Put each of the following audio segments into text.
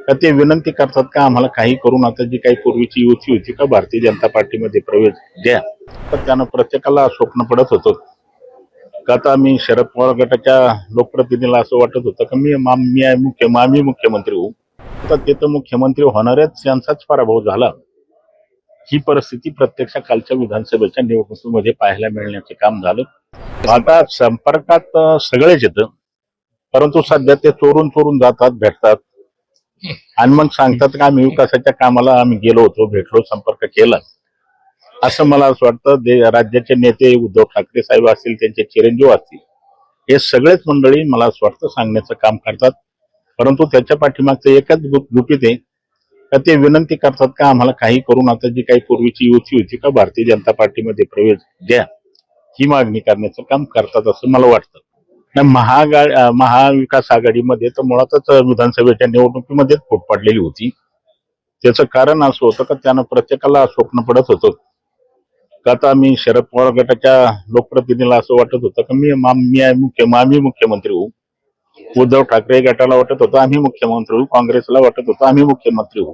का ते विनंती करतात का आम्हाला काही करून आता जी काही पूर्वीची युती होती का भारतीय जनता पार्टीमध्ये प्रवेश द्या. तर त्यानं प्रत्येकाला स्वप्न पडत होतं का आता मी शरद पवार गटाच्या लोकप्रतिनिधीला असं वाटत होतं की आम्ही मुख्यमंत्री होऊ. तर ते तर मुख्यमंत्री होणारच यांचाच पराभव झाला. ही परिस्थिती प्रत्यक्ष कालच्या विधानसभेच्या निवडणुकीमध्ये पाहायला मिळण्याचे काम झालं. आता संपर्कात सगळेच येतं, परंतु सध्या ते चोरून चोरून जातात, भेटतात आणि मग सांगतात का आम्ही विकासाच्या कामाला आम्ही गेलो होतो, भेटलो, संपर्क केला. असं मला असं वाटतं. राज्याचे नेते उद्धव ठाकरे साहेब असतील, त्यांचे चिरंजीव असतील, हे सगळेच मंडळी मला असं वाटतं सांगण्याचं काम करतात. परंतु त्याच्या पाठीमागचं एकच गुपित आहे का ते विनंती करतात का आम्हाला काही करून आता जी काही पूर्वीची युती होती का भारतीय जनता पार्टीमध्ये प्रवेश द्या. ही मागणी करण्याचं काम करतात असं मला वाटतं. महाविकास आघाडीमध्ये तर मुळातच विधानसभेच्या निवडणुकीमध्येच फूट पडलेली होती. त्याचं कारण असं होतं का त्यानं प्रत्येकाला स्वप्न पडत होतं का आता मी शरद पवार गटाच्या लोकप्रतिनिधीला असं वाटत होतं की आम्ही मुख्यमंत्री होऊ. उद्धव ठाकरे गटाला वाटत होतं आम्ही मुख्यमंत्री होऊ. काँग्रेसला वाटत होतं आम्ही मुख्यमंत्री होऊ.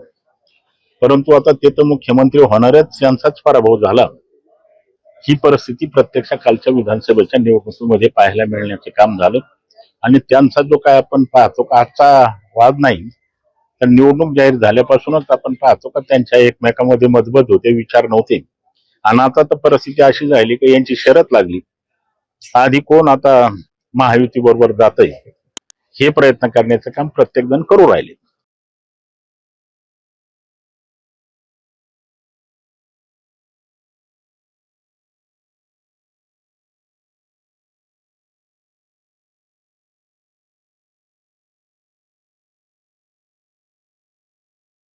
परंतु आता ते तर मुख्यमंत्री होणारच यांचाच पराभव झाला. ही परिस्थिती प्रत्यक्ष कालच्या विधानसभेच्या निवडणुकीमध्ये पाहायला मिळण्याचे काम झालं. आणि त्यांचा जो काय आपण पाहतो का आजचा वाद नाही, तर निवडणूक जाहीर झाल्यापासूनच आपण पाहतो का त्यांच्या एकमेकांमध्ये मतभेद होते, विचार नव्हते. आणि आता तर परिस्थिती अशी झाली की यांची शरत लागली. आधी कोण आता महायुती बरोबर जातंय हे प्रयत्न करण्याचं काम प्रत्येक जण करू राहिले.